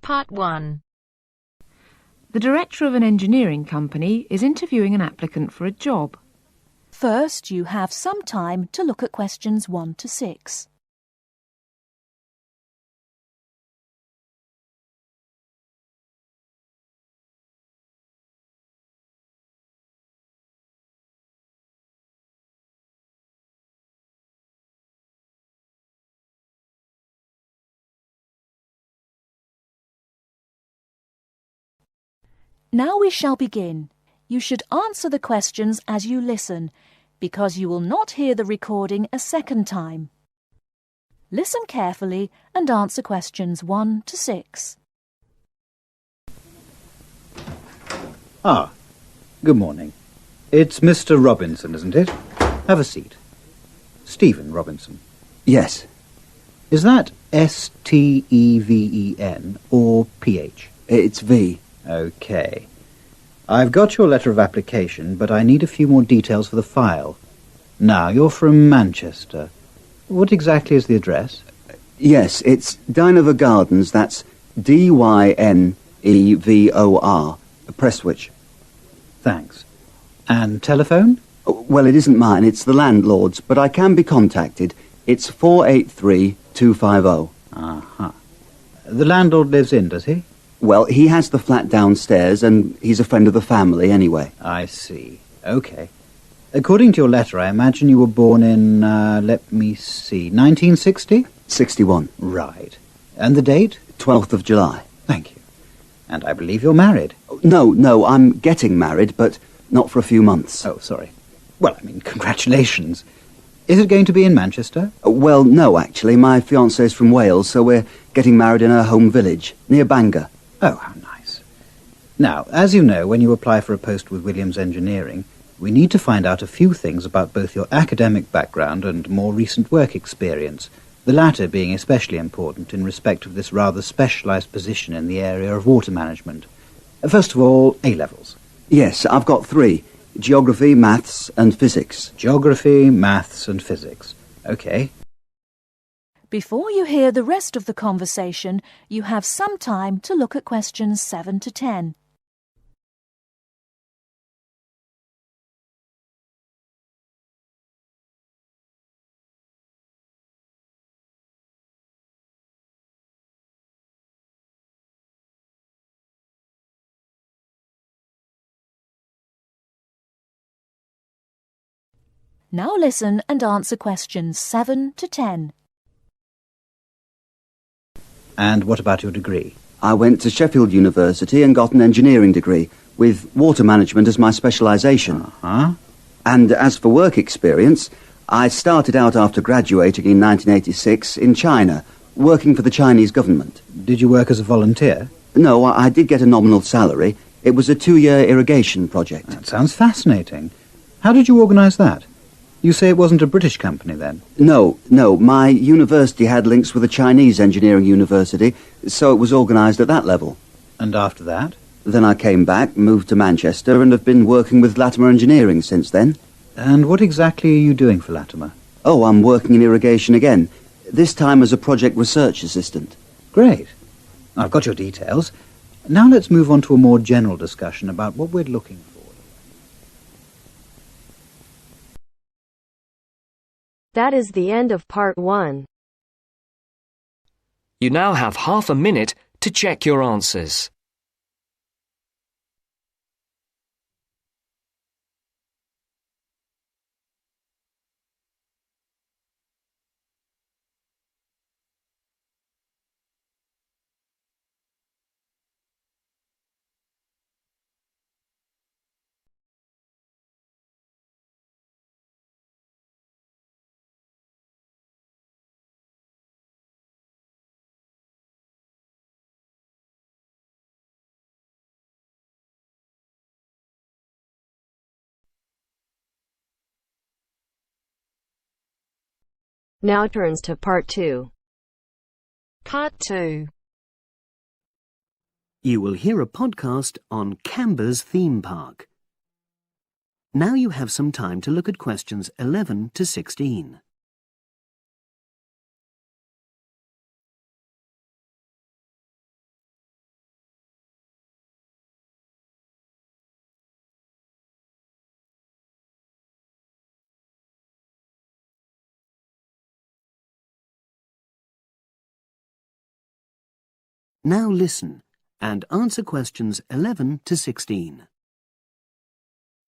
Part 1. The director of an engineering company is interviewing an applicant for a job. First, you have some time to look at questions 1 to 6. Now we shall begin. You should answer the questions as you listen, because you will not hear the recording a second time. Listen carefully and answer questions 1 to 6. Good morning. It's Mr. Robinson, isn't it? Have a seat. Stephen Robinson. Yes. Is that S-T-E-V-E-N or P-H? It's V. OK. I've got your letter of application, but I need a few more details for the file. Now, you're from Manchester. What exactly is the address? Yes, it's Dynevor Gardens, that's D-Y-N-E-V-O-R, Prestwich. Thanks. And telephone? Well, it isn't mine, it's the landlord's, but I can be contacted. It's 483-250. Uh-huh. The landlord lives in, does he? Well, he has the flat downstairs, and he's a friend of the family anyway. I see. OK. According to your letter, I imagine you were born in, let me see, 1960? 61. Right. And the date? 12th of July. Thank you. And I believe you're married. No, I'm getting married, but not for a few months. Oh, sorry. Well, I mean, congratulations. Is it going to be in Manchester? Well, no, actually. My fiancée's from Wales, so we're getting married in her home village, near Bangor. Oh, how nice. Now, as you know, when you apply for a post with Williams Engineering, we need to find out a few things about both your academic background and more recent work experience, the latter being especially important in respect of this rather specialised position in the area of water management. First of all, A-levels. Yes, I've got 3. Geography, maths and physics. Geography, maths and physics. OK. Before you hear the rest of the conversation, you have some time to look at questions 7 to 10. Now listen and answer questions 7 to 10. And what about your degree? I went to Sheffield University and got an engineering degree, with water management as my specialisation. Uh-huh. And as for work experience, I started out after graduating in 1986 in China, working for the Chinese government. Did you work as a volunteer? No, I did get a nominal salary. It was a 2-year irrigation project. That sounds fascinating. How did you organise that? You say it wasn't a British company, then? No. My university had links with a Chinese engineering university, so it was organised at that level. And after that? Then I came back, moved to Manchester, and have been working with Latimer Engineering since then. And what exactly are you doing for Latimer? Oh, I'm working in irrigation again, this time as a project research assistant. Great. I've got your details. Now let's move on to a more general discussion about what we're looking for. That is the end of Part 1. You now have half a minute to check your answers. Now turns to Part 2. Part 2. You will hear a podcast on Camber's theme park. Now you have some time to look at questions 11 to 16. Now listen and answer questions 11 to 16.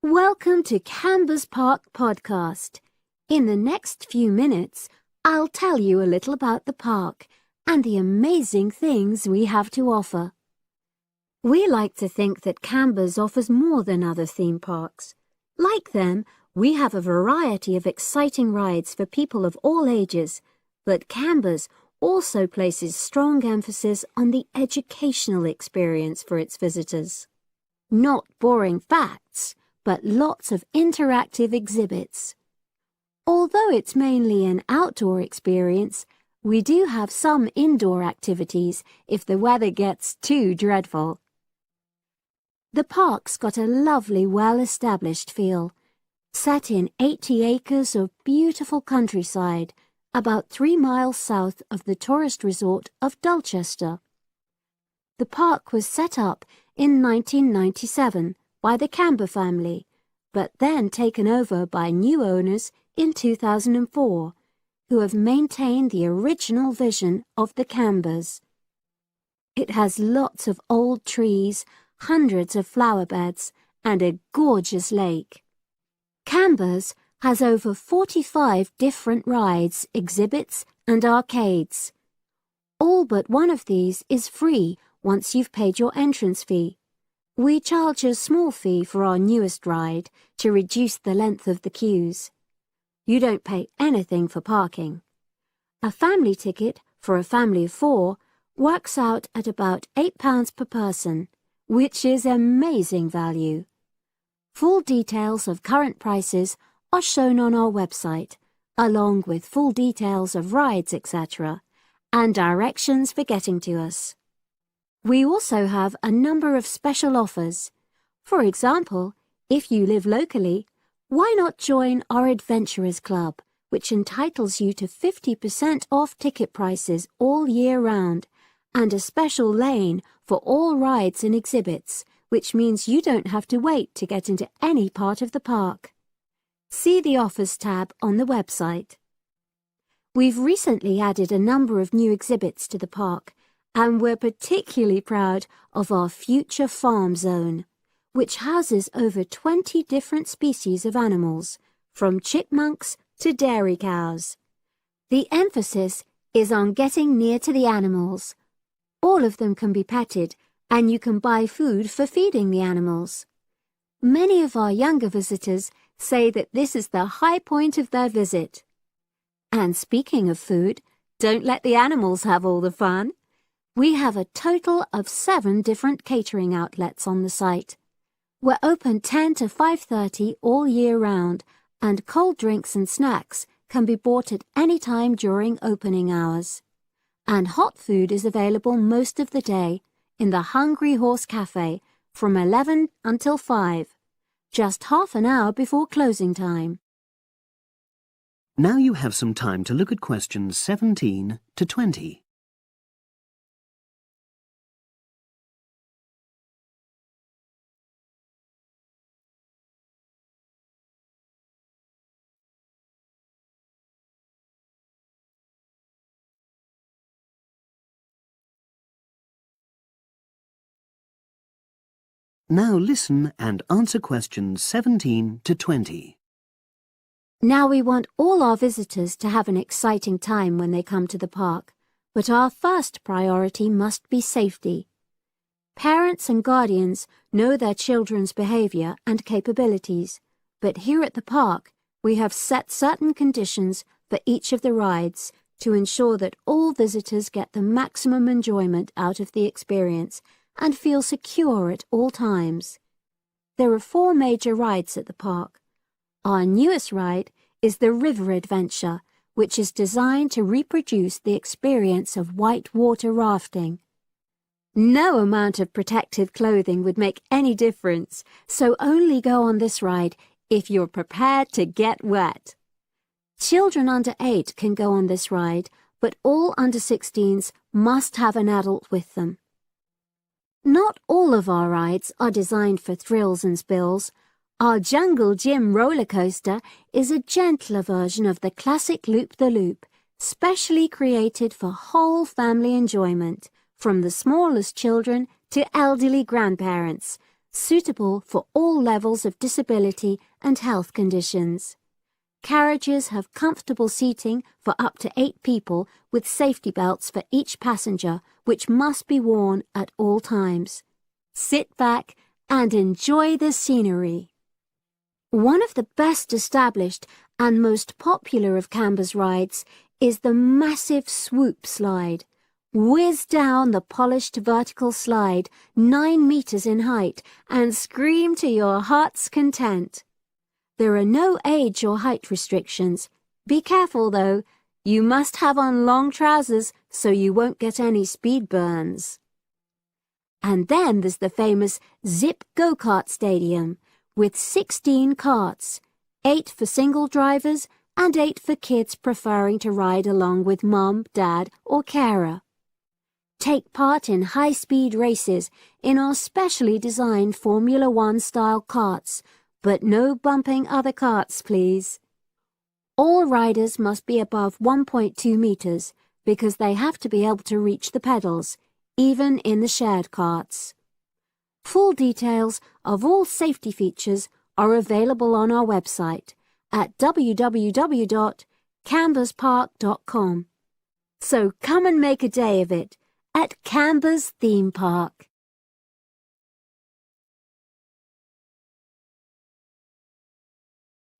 Welcome to Canberra's Park podcast. In the next few minutes, I'll tell you a little about the park and the amazing things we have to offer. We like to think that Canberra's offers more than other theme parks. Like them, we have a variety of exciting rides for people of all ages, but Canberra's also places strong emphasis on the educational experience for its visitors. Not boring facts, but lots of interactive exhibits. Although it's mainly an outdoor experience, we do have some indoor activities if the weather gets too dreadful. The park's got a lovely, well-established feel, set in 80 acres of beautiful countryside, about 3 miles south of the tourist resort of Dulchester. The park was set up in 1997 by the Canberra family, but then taken over by new owners in 2004, who have maintained the original vision of the Canberras. It has lots of old trees, hundreds of flower beds, and a gorgeous lake. Canberra's has over 45 different rides, exhibits, and arcades. All but one of these is free once you've paid your entrance fee. We charge a small fee for our newest ride to reduce the length of the queues. You don't pay anything for parking. A family ticket for a family of 4 works out at about £8 per person, which is amazing value. Full details of current prices are shown on our website, along with full details of rides, etc., and directions for getting to us. We also have a number of special offers. For example, if you live locally, why not join our Adventurers Club, which entitles you to 50% off ticket prices all year round, and a special lane for all rides and exhibits, which means you don't have to wait to get into any part of the park. See the Offers tab on the website. We've recently added a number of new exhibits to the park, and we're particularly proud of our Future Farm Zone, which houses over 20 different species of animals, from chipmunks to dairy cows. The emphasis is on getting near to the animals. All of them can be petted, and you can buy food for feeding the animals. Many of our younger visitors say that this is the high point of their visit. And speaking of food, don't let the animals have all the fun. We have a total of 7 different catering outlets on the site. We're open 10 to 5:30 all year round, and cold drinks and snacks can be bought at any time during opening hours. And hot food is available most of the day in the Hungry Horse Cafe from 11 until 5, just half an hour before closing time. Now you have some time to look at questions 17 to 20. Now listen and answer questions 17 to 20. Now we want all our visitors to have an exciting time when they come to the park, but our first priority must be safety. Parents and guardians know their children's behaviour and capabilities, but here at the park we have set certain conditions for each of the rides to ensure that all visitors get the maximum enjoyment out of the experience and feel secure at all times. There are 4 major rides at the park. Our newest ride is the River Adventure, which is designed to reproduce the experience of whitewater rafting. No amount of protective clothing would make any difference, so only go on this ride if you're prepared to get wet. Children under 8 can go on this ride, but all under 16s must have an adult with them. Not all of our rides are designed for thrills and spills. Our Jungle Gym roller coaster is a gentler version of the classic Loop-the-Loop, specially created for whole family enjoyment, from the smallest children to elderly grandparents, suitable for all levels of disability and health conditions. Carriages have comfortable seating for up to 8 people with safety belts for each passenger, which must be worn at all times. Sit back and enjoy the scenery. One of the best established and most popular of Canberra's rides is the massive swoop slide. Whiz down the polished vertical slide 9 meters in height and scream to your heart's content. There are no age or height restrictions. Be careful though, you must have on long trousers so you won't get any speed burns. And then there's the famous Zip Go-Kart Stadium with 16 karts, 8 for single drivers and 8 for kids preferring to ride along with mum, dad or carer. Take part in high-speed races in our specially designed Formula One style karts, but no bumping other karts, please. All riders must be above 1.2 meters because they have to be able to reach the pedals, even in the shared karts. Full details of all safety features are available on our website at www.camberspark.com. So come and make a day of it at Canberra's theme park.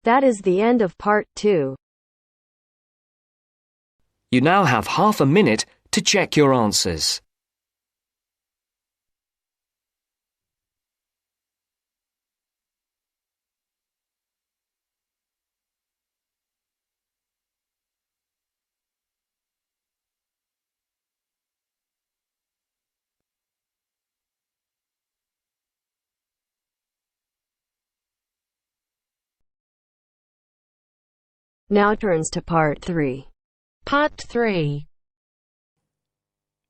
That is the end of part 2. You now have half a minute to check your answers. Now turns to part 3. Part 3.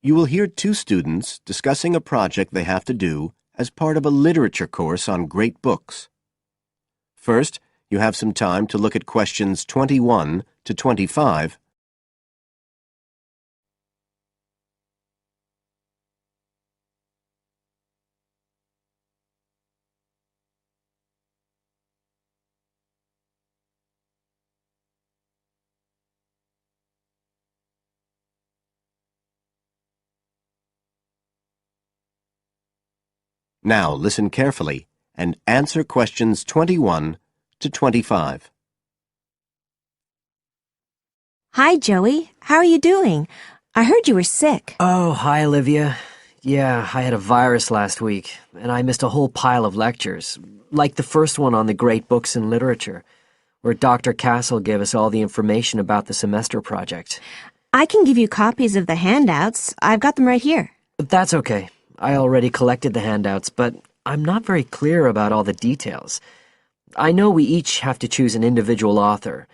You will hear 2 students discussing a project they have to do as part of a literature course on great books. First, you have some time to look at questions 21 to 25. Now listen carefully and answer questions 21 to 25. Hi, Joey. How are you doing? I heard you were sick. Oh, hi, Olivia. Yeah, I had a virus last week, and I missed a whole pile of lectures, like the first one on the great books in literature, where Dr. Castle gave us all the information about the semester project. I can give you copies of the handouts. I've got them right here. That's okay. I already collected the handouts, but I'm not very clear about all the details. I know we each have to choose an individual author.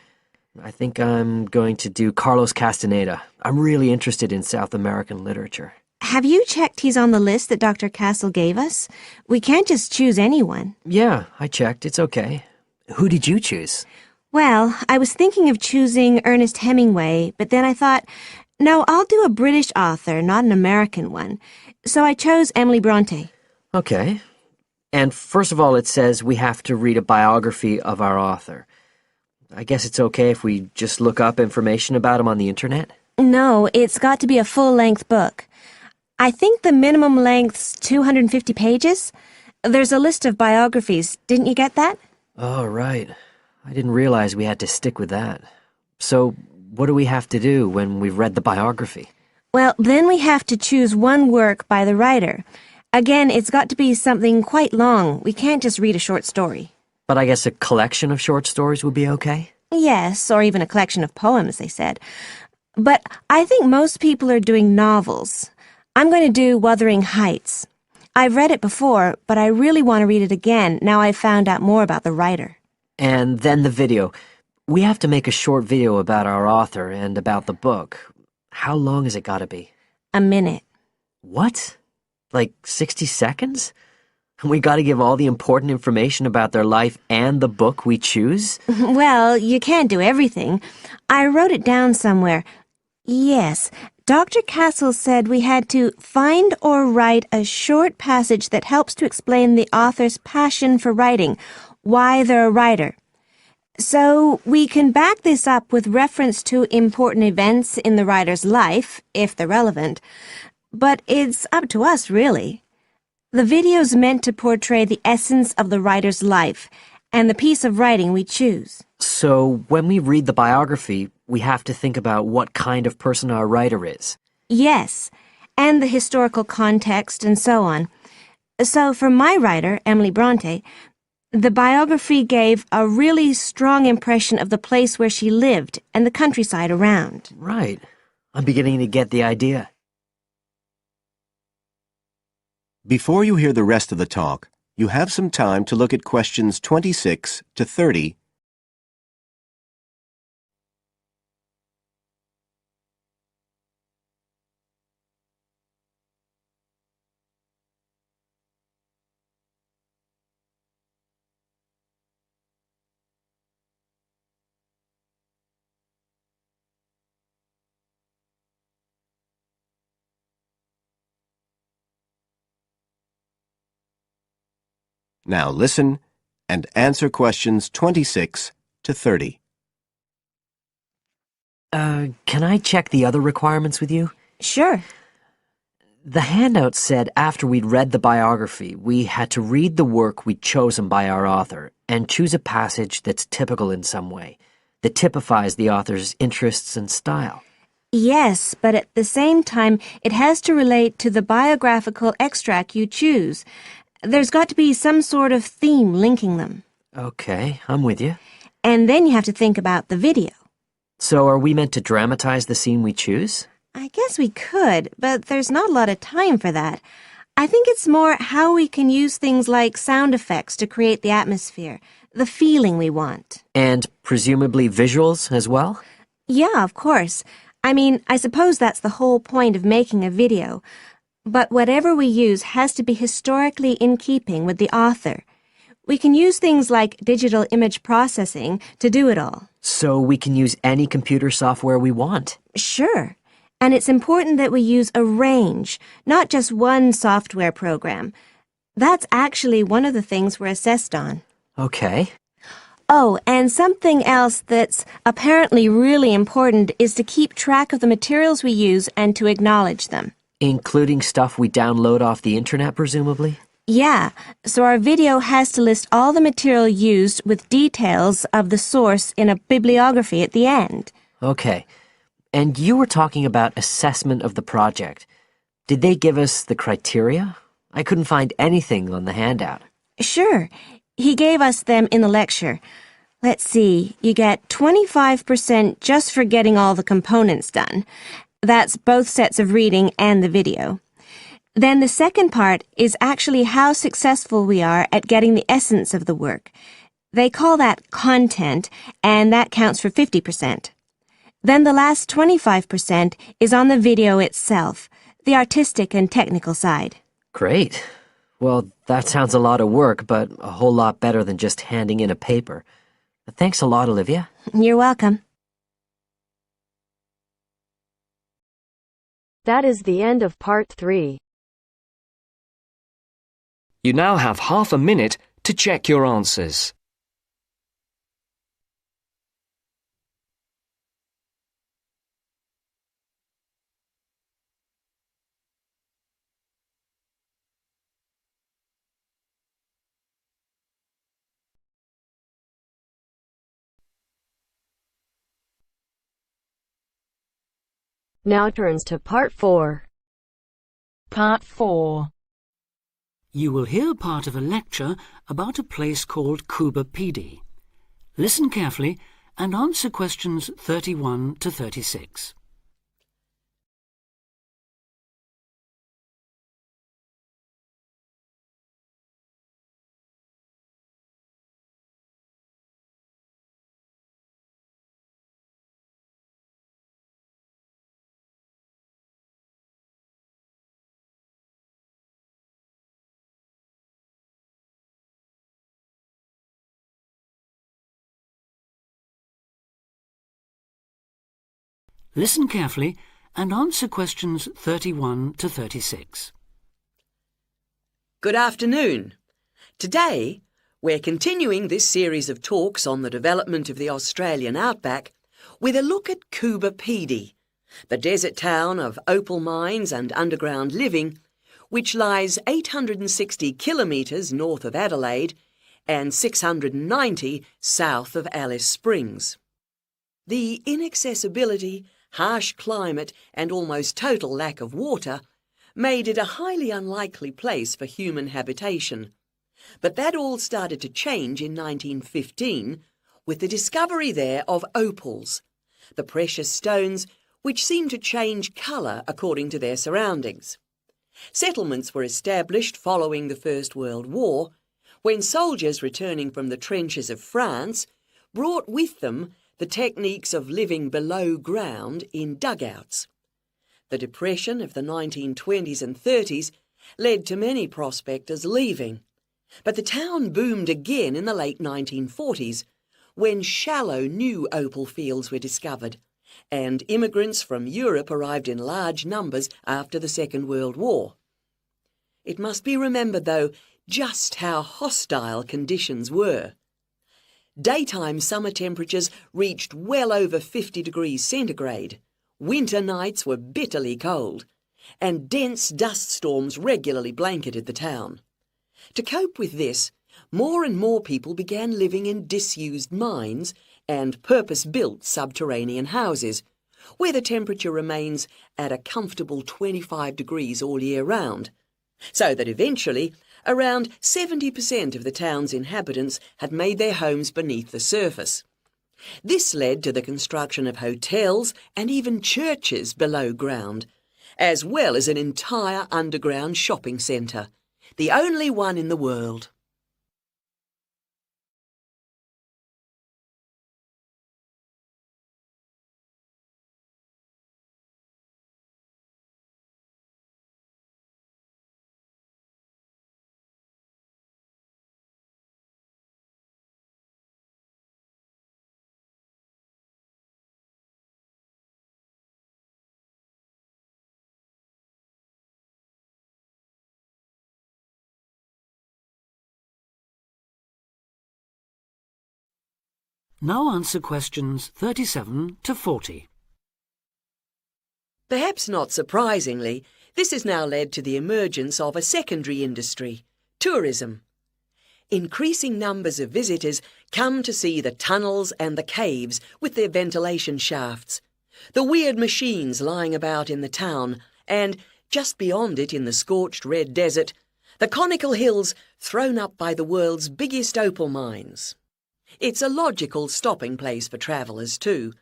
I think I'm going to do Carlos Castaneda. I'm really interested in South American literature. Have you checked he's on the list that Dr. Castle gave us? We can't just choose anyone. Yeah, I checked. It's okay. Who did you choose? Well, I was thinking of choosing Ernest Hemingway, but then I thought, no, I'll do a British author, not an American one. So I chose Emily Bronte. Okay. And first of all, it says we have to read a biography of our author. I guess it's okay if we just look up information about him on the internet? No, it's got to be a full-length book. I think the minimum length's 250 pages. There's a list of biographies. Didn't you get that? Oh, right. I didn't realize we had to stick with that. So, what do we have to do when we've read the biography? Well, then we have to choose one work by the writer. Again, it's got to be something quite long. We can't just read a short story. But I guess a collection of short stories would be okay? Yes, or even a collection of poems, they said. But I think most people are doing novels. I'm going to do Wuthering Heights. I've read it before, but I really want to read it again now I've found out more about the writer. And then the video. We have to make a short video about our author and about the book. How long has it got to be? A minute. What? Like 60 seconds? We got to give all the important information about their life and the book we choose? Well, you can't do everything. I wrote it down somewhere. Yes, Dr. Castle said we had to find or write a short passage that helps to explain the author's passion for writing, why they're a writer. So we can back this up with reference to important events in the writer's life, if they're relevant. But it's up to us, really. The video's meant to portray the essence of the writer's life and the piece of writing we choose. So when we read the biography, we have to think about what kind of person our writer is. Yes, and the historical context and so on. So for my writer, Emily Bronte, the biography gave a really strong impression of the place where she lived and the countryside around. Right. I'm beginning to get the idea. Before you hear the rest of the talk, you have some time to look at questions 26 to 30. Now listen and answer questions 26 to 30. Can I check the other requirements with you? Sure. The handout said after we'd read the biography, we had to read the work we'd chosen by our author and choose a passage that's typical in some way, that typifies the author's interests and style. Yes, but at the same time, it has to relate to the biographical extract you choose. There's got to be some sort of theme linking them. Okay, I'm with you. And then you have to think about the video. So are we meant to dramatize the scene we choose? I guess we could, but there's not a lot of time for that. I think it's more how we can use things like sound effects to create the atmosphere, the feeling we want. And presumably visuals as well? Yeah, of course. I mean, I suppose that's the whole point of making a video. But whatever we use has to be historically in keeping with the author. We can use things like digital image processing to do it all. So we can use any computer software we want? Sure. And it's important that we use a range, not just one software program. That's actually one of the things we're assessed on. Okay. Oh, and something else that's apparently really important is to keep track of the materials we use and to acknowledge them. Including stuff we download off the internet, presumably? Yeah, so our video has to list all the material used with details of the source in a bibliography at the end. Okay. And you were talking about assessment of the project. Did they give us the criteria? I couldn't find anything on the handout. Sure. He gave us them in the lecture. Let's see, you get 25% just for getting all the components done. That's both sets of reading and the video. Then the second part is actually how successful we are at getting the essence of the work. They call that content, and that counts for 50%. Then the last 25% is on the video itself, the artistic and technical side. Great. Well, that sounds a lot of work, but a whole lot better than just handing in a paper. Thanks a lot, Olivia. You're welcome. That is the end of part 3. You now have half a minute to check your answers. Now turns to part 4. Part 4. You will hear part of a lecture about a place called Kuba Pedy. Listen carefully and answer questions 31 to 36. Listen carefully and answer questions 31 to 36. Good afternoon. Today, we're continuing this series of talks on the development of the Australian outback with a look at Coober Pedy, the desert town of opal mines and underground living, which lies 860 kilometres north of Adelaide and 690 south of Alice Springs. The inaccessibility, harsh climate and almost total lack of water made it a highly unlikely place for human habitation. But that all started to change in 1915 with the discovery there of opals, the precious stones which seem to change colour according to their surroundings. Settlements were established following the First World War, when soldiers returning from the trenches of France brought with them the techniques of living below ground in dugouts. The depression of the 1920s and 30s led to many prospectors leaving, but the town boomed again in the late 1940s, when shallow new opal fields were discovered, and immigrants from Europe arrived in large numbers after the Second World War. It must be remembered, though, just how hostile conditions were. Daytime summer temperatures reached well over 50 degrees centigrade, winter nights were bitterly cold, and dense dust storms regularly blanketed the town. To cope with this, more and more people began living in disused mines and purpose-built subterranean houses, where the temperature remains at a comfortable 25 degrees all year round, so that eventually around 70% of the town's inhabitants had made their homes beneath the surface. This led to the construction of hotels and even churches below ground, as well as an entire underground shopping centre, the only one in the world. Now answer questions 37 to 40. Perhaps not surprisingly, this has now led to the emergence of a secondary industry, tourism. Increasing numbers of visitors come to see the tunnels and the caves with their ventilation shafts, the weird machines lying about in the town, and, just beyond it in the scorched red desert, the conical hills thrown up by the world's biggest opal mines. It's a logical stopping place for travellers too.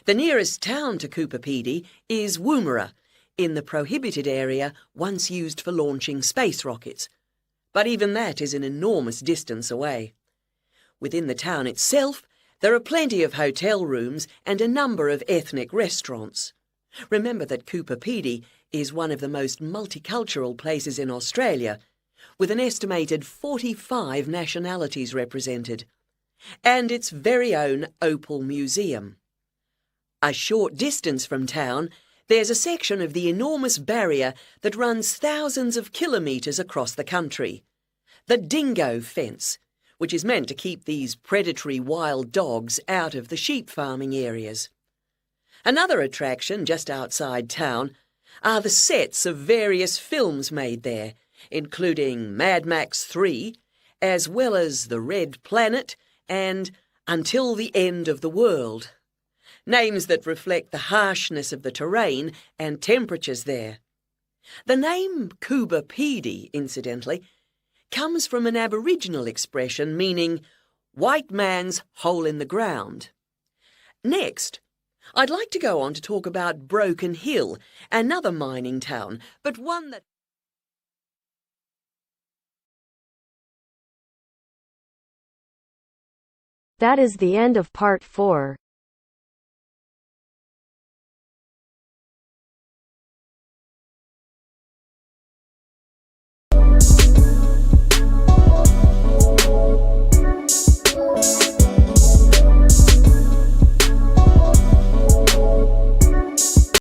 The nearest town to Coober Pedy is Woomera, in the prohibited area once used for launching space rockets. But even that is an enormous distance away. Within the town itself, there are plenty of hotel rooms and a number of ethnic restaurants. Remember that Coober Pedy is one of the most multicultural places in Australia, with an estimated 45 nationalities represented, and its very own Opal Museum. A short distance from town, there's a section of the enormous barrier that runs thousands of kilometres across the country, the dingo fence, which is meant to keep these predatory wild dogs out of the sheep farming areas. Another attraction just outside town are the sets of various films made there, including Mad Max 3, as well as The Red Planet and Until the End of the World. Names that reflect the harshness of the terrain and temperatures there. The name Coober Pedy, incidentally, comes from an Aboriginal expression meaning white man's hole in the ground. Next, I'd like to go on to talk about Broken Hill, another mining town, but one that... That is the end of part 4.